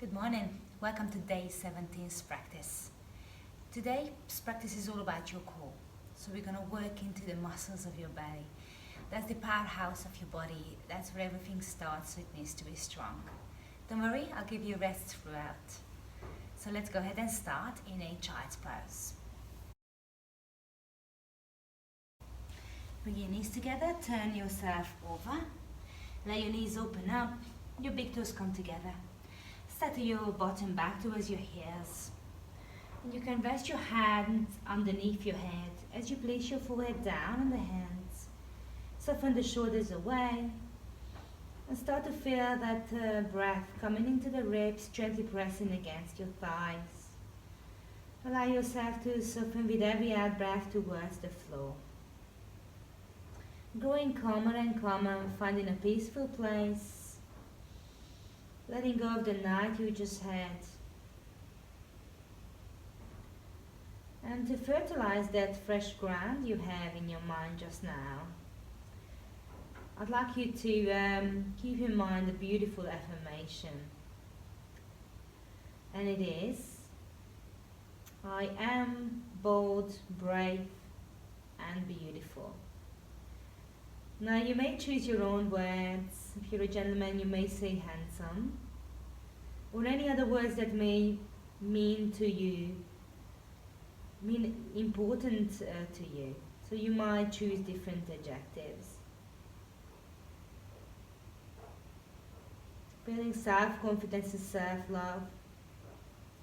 Good morning. Welcome to day 17's practice. Today's practice is all about your core. So we're going to work into the muscles of your belly. That's the powerhouse of your body. That's where everything starts, so it needs to be strong. Don't worry, I'll give you rest throughout. So let's go ahead and start in a child's pose. Bring your knees together, turn yourself over. Let your knees open up, your big toes come together. Settle your bottom back towards your heels. And you can rest your hands underneath your head as you place your forehead down on the hands. Soften the shoulders away. And start to feel that breath coming into the ribs, gently pressing against your thighs. Allow yourself to soften with every out breath towards the floor. Growing calmer and calmer, finding a peaceful place. Letting go of the night you just had. And to fertilize that fresh ground you have in your mind just now, I'd like you to keep in mind a beautiful affirmation. And it is, I am bold, brave, and beautiful. Now you may choose your own words. If you're a gentleman, you may say handsome, or any other words that may mean to you, mean important to you. So you might choose different adjectives. Building self-confidence and self-love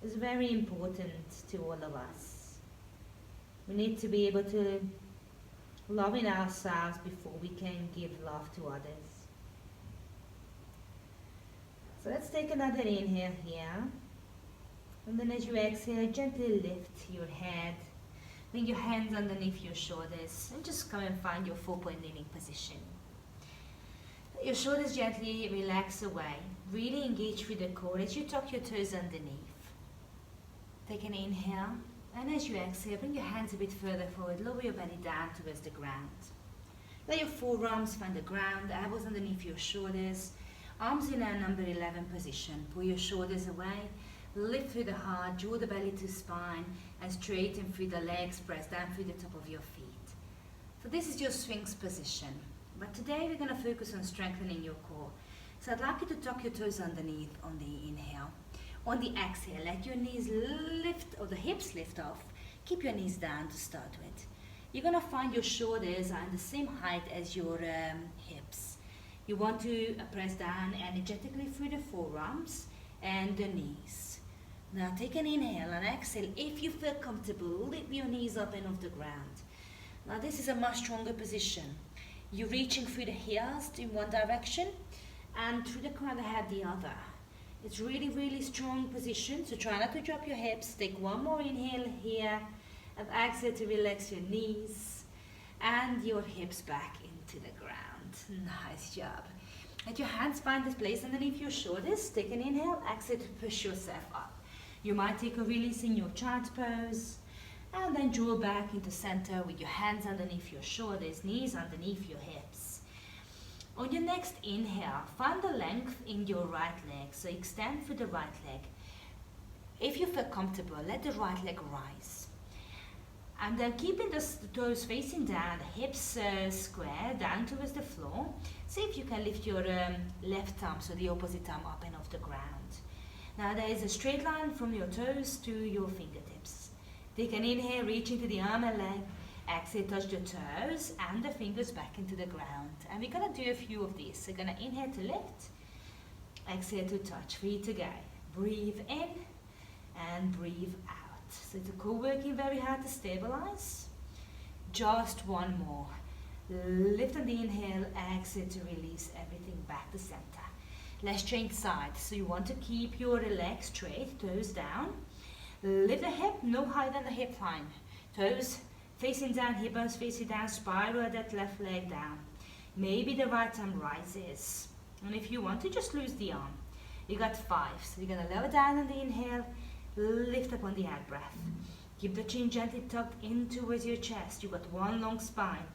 is very important to all of us. We need to be able to love in ourselves before we can give love to others. So let's take another inhale here. And then as you exhale, gently lift your head. Bring your hands underneath your shoulders and just come and find your 4-point kneeling position. Let your shoulders gently relax away. Really engage with the core as you tuck your toes underneath. Take an inhale. And as you exhale, bring your hands a bit further forward, lower your belly down towards the ground. Let your forearms find the ground, elbows underneath your shoulders, arms in a number 11 position. Pull your shoulders away, lift through the heart, draw the belly to spine, and straighten through the legs, press down through the top of your feet. So this is your Sphinx position. But today we're going to focus on strengthening your core. So I'd like you to tuck your toes underneath on the inhale. On the exhale, let your knees lift, or the hips lift off. Keep your knees down to start with. You're going to find your shoulders are the same height as your hips. You want to press down energetically through the forearms and the knees. Now take an inhale and exhale. If you feel comfortable, lift your knees up and off the ground. Now this is a much stronger position. You're reaching through the heels in one direction and through the crown of the head the other. It's really, really strong position, so try not to drop your hips. Take one more inhale here, and exhale to relax your knees and your hips back into the ground. Nice job. Let your hands find this place underneath your shoulders. Take an inhale, exhale to push yourself up. You might take a release in your child's pose, and then draw back into center with your hands underneath your shoulders, knees underneath your hips. On your next inhale, find the length in your right leg. So extend through the right leg. If you feel comfortable, let the right leg rise. And then keeping the toes facing down, the hips square down towards the floor. See if you can lift your left arm, so the opposite arm, up and off the ground. Now there is a straight line from your toes to your fingertips. Take an inhale, reach into the arm and leg. Exhale, touch the toes and the fingers back into the ground. And we're going to do a few of these. So we're going to inhale to lift, exhale to touch. 3 to go. Breathe in and breathe out. So the core working very hard to stabilize. Just one more. Lift on the inhale, exhale to release everything back to center. Let's change sides. So you want to keep your legs straight, toes down. Lift the hip, no higher than the hip line. Toes facing down, hip bones facing down, spiral that left leg down. Maybe the right arm rises. And if you want to, just lose the arm. You got 5. So you're going to lower down on the inhale, lift up on the out breath. Keep the chin gently tucked in towards your chest. You got one long spine.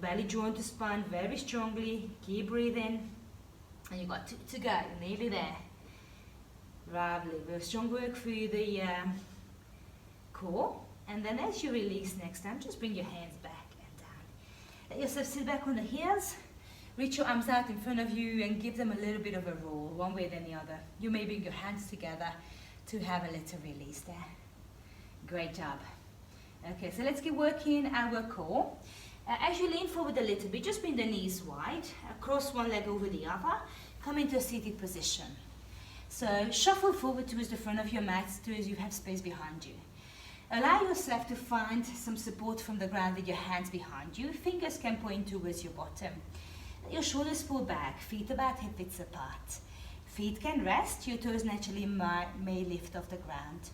Belly joined to spine very strongly. Keep breathing. And you got 2 to go, nearly there. Lovely. Very strong work through the core. And then as you release next time, just bring your hands back and down. Let yourself sit back on the heels. Reach your arms out in front of you and give them a little bit of a roll, one way then the other. You may bring your hands together to have a little release there. Great job. Okay, so let's keep working our core. As you lean forward a little bit, just bring the knees wide, cross one leg over the other, come into a seated position. So shuffle forward towards the front of your mat, towards you have space behind you. Allow yourself to find some support from the ground with your hands behind you. Fingers can point towards your bottom. Let your shoulders pull back, feet about hip width apart. Feet can rest, your toes naturally may lift off the ground.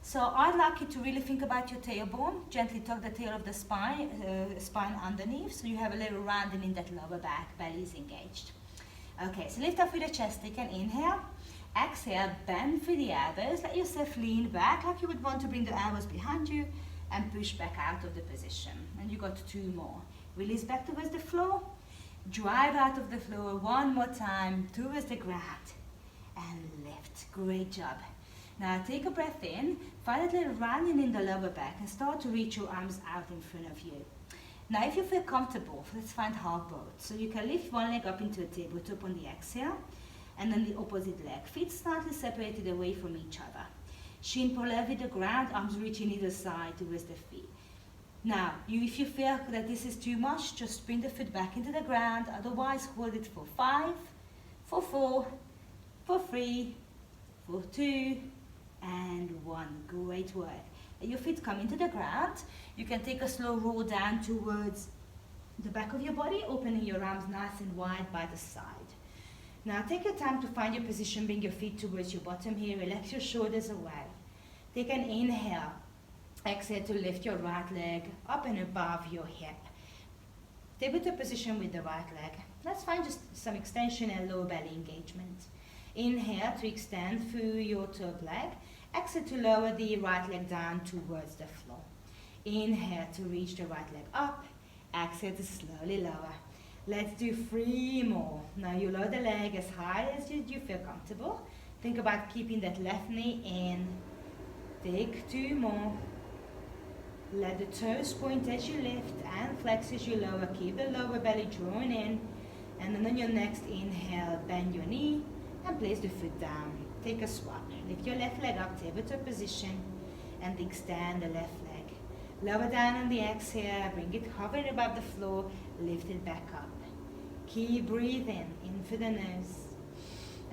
So I'd like you to really think about your tailbone. Gently tuck the tail of the spine underneath, so you have a little rounding in that lower back, belly is engaged. Okay, so lift up with the chest, take an inhale. Exhale, bend through the elbows. Let yourself lean back like you would want to bring the elbows behind you and push back out of the position. And you got 2 more. Release back towards the floor. Drive out of the floor one more time towards the ground and lift. Great job. Now take a breath in, find a little rounding in the lower back and start to reach your arms out in front of you. Now if you feel comfortable, let's find half boat. So you can lift one leg up into a tabletop on the exhale and then the opposite leg. Feet slightly separated away from each other. Shin parallel with the ground, arms reaching either side towards the feet. Now, if you feel that this is too much, just bring the foot back into the ground. Otherwise, hold it for 5, for 4, for 3, for 2, and 1. Great work. Let your feet come into the ground. You can take a slow roll down towards the back of your body, opening your arms nice and wide by the side. Now, take your time to find your position. Bring your feet towards your bottom here. Relax your shoulders away. Take an inhale. Exhale to lift your right leg up and above your hip. Tabletop position with the right leg. Let's find just some extension and lower belly engagement. Inhale to extend through your top leg. Exhale to lower the right leg down towards the floor. Inhale to reach the right leg up. Exhale to slowly lower. Let's do 3 more. Now you lower the leg as high as you feel comfortable. Think about keeping that left knee in. Take 2 more. Let the toes point as you lift and flex as you lower. Keep the lower belly drawn in. And then on your next inhale, bend your knee and place the foot down. Take a swap. Lift your left leg up, tabletop position, and extend the left leg. Lower down on the exhale, bring it hovering above the floor, lift it back up. Keep breathing in through the nose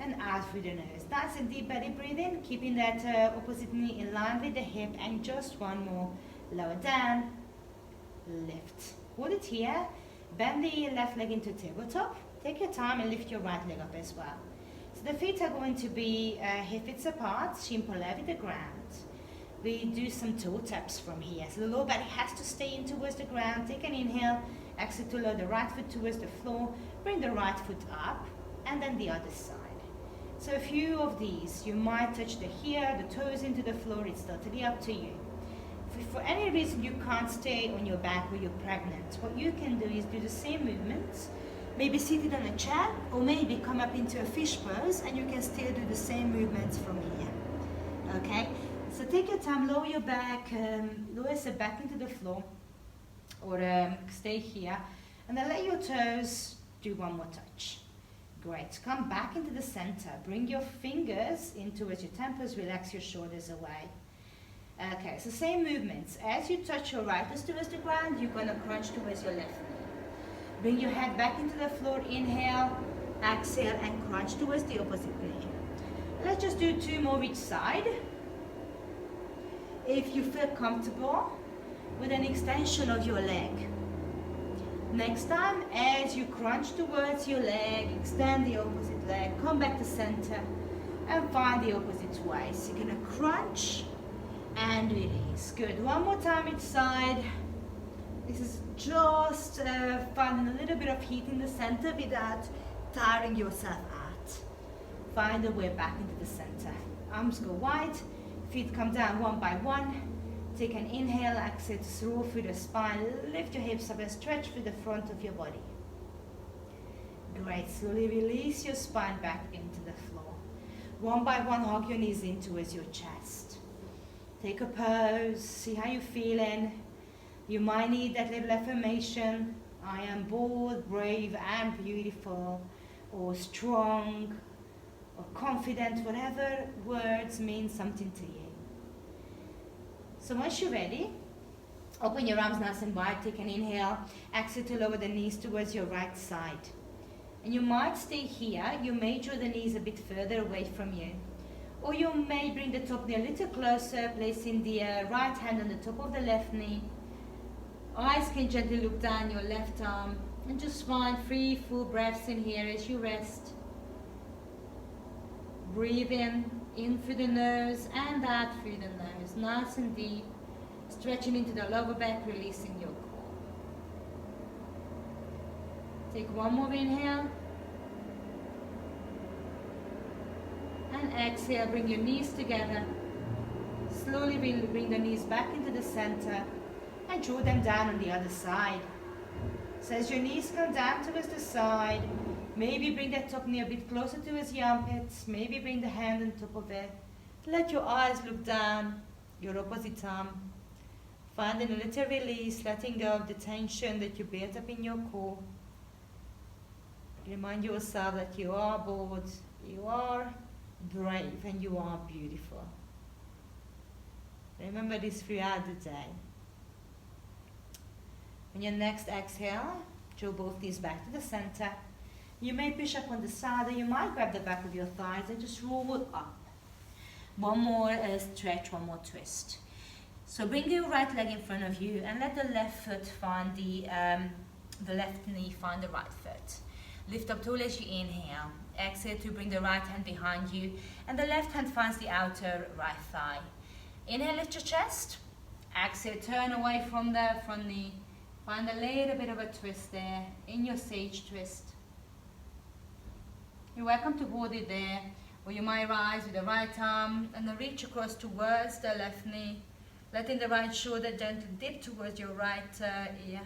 and out through the nose. Nice and deep belly breathing, keeping that opposite knee in line with the hip, and just 1 more. Lower down, lift. Hold it here. Bend the left leg into tabletop. Take your time and lift your right leg up as well. So the feet are going to be hip width apart, shin parallel with the ground. We do some toe taps from here. So the lower belly has to stay in towards the ground. Take an inhale. Exhale to lower the right foot towards the floor. Bring the right foot up and then the other side. So a few of these. You might touch the heel, the toes into the floor. It's totally up to you. If for any reason you can't stay on your back or you're pregnant, what you can do is do the same movements, maybe seated on a chair, or maybe come up into a fish pose, and you can still do the same movements from here. Okay? So take your time, lower your back, lower yourself back into the floor, or stay here, and then let your toes do 1 more touch. Great. Come back into the center. Bring your fingers in towards your temples, relax your shoulders away. Okay, so same movements. As you touch your right wrist towards the ground, you're going to crunch towards your left knee. Bring your head back into the floor. Inhale, exhale, and crunch towards the opposite knee. Let's just do 2 more each side. If you feel comfortable with an extension of your leg. Next time, as you crunch towards your leg, extend the opposite leg, come back to center, and find the opposite way. So you're going to crunch and release. Good. 1 more time each side. This is just finding a little bit of heat in the center without tiring yourself out. Find a way back into the center. Arms go wide, feet come down 1 by 1. Take an inhale, exhale to roll through the spine. Lift your hips up and stretch through the front of your body. Great. Slowly release your spine back into the floor. One by one, hug your knees in towards your chest. Take a pose, see how you're feeling. You might need that little affirmation. I am bold, brave, and beautiful, or strong, or confident, whatever words mean something to you. So once you're ready, open your arms nice and wide, take an inhale, exhale to lower the knees towards your right side. And you might stay here, you may draw the knees a bit further away from you. Or you may bring the top knee a little closer, placing the right hand on the top of the left knee. Eyes can gently look down your left arm, and just find 3 full breaths in here as you rest. Breathe in through the nose and out through the nose, nice and deep, stretching into the lower back, releasing your core. Take one more inhale. And exhale, bring your knees together. Slowly bring the knees back into the center and draw them down on the other side. So as your knees come down towards the side, maybe bring that top knee a bit closer towards the armpits. Maybe bring the hand on top of it. Let your eyes look down your opposite arm. Finding a little release, letting go of the tension that you built up in your core. Remind yourself that you are bold, you are brave, and you are beautiful. Remember this throughout the day. On your next exhale, draw both knees back to the center. You may push up on the side, or you might grab the back of your thighs and just roll up. One more stretch, one more twist. So bring your right leg in front of you and let the left foot find the left knee find the right foot. Lift up tall as you inhale. Exhale to bring the right hand behind you, and the left hand finds the outer right thigh. Inhale, lift your chest. Exhale, turn away from the front knee. Find a little bit of a twist there in your sage twist. You're welcome to hold it there, or you might rise with the right arm and then reach across towards the left knee, letting the right shoulder gently dip towards your right ear.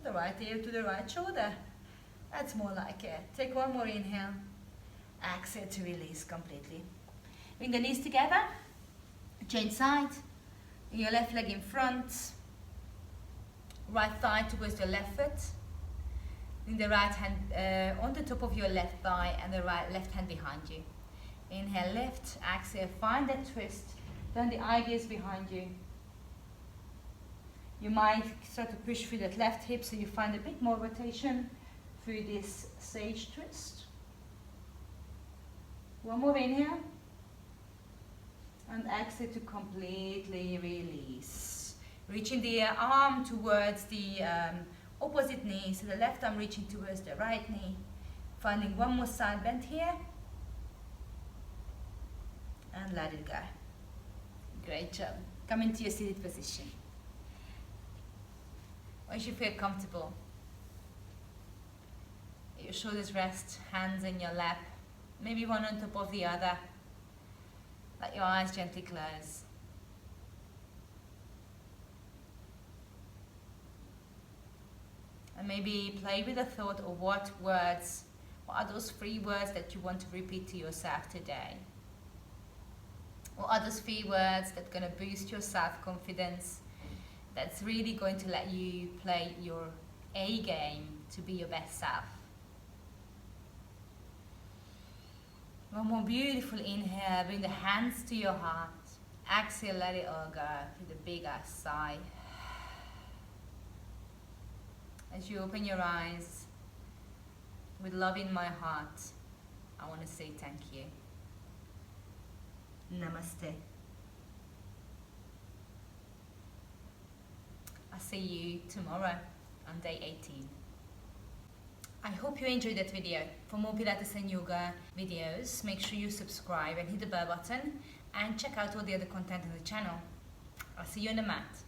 The right ear to the right shoulder. That's more like it. Take one more inhale. Exhale to release completely. Bring the knees together. Change side. Your left leg in front. Right thigh towards the left foot. Bring the right hand on the top of your left thigh and the left hand behind you. Inhale, lift. Exhale, find that twist. Turn the eye gaze behind you. You might start to push through that left hip so you find a bit more rotation through this sage twist. One more inhale. And exhale to completely release. Reaching the arm towards the opposite knee, so the left arm reaching towards the right knee. Finding one more side bend here. And let it go. Great job. Come into your seated position. Once you feel comfortable, your shoulders rest, hands in your lap, maybe one on top of the other. Let your eyes gently close. And maybe play with the thought of what are those 3 words that you want to repeat to yourself today? What are those 3 words that are going to boost your self-confidence, that's really going to let you play your A game to be your best self? One more beautiful inhale, bring the hands to your heart. Exhale, let it all go with a big ass sigh. As you open your eyes, with love in my heart, I want to say thank you. Namaste. I'll see you tomorrow on day 18. I hope you enjoyed that video. For more Pilates and Yoga videos, make sure you subscribe and hit the bell button and check out all the other content on the channel. I'll see you on the mat.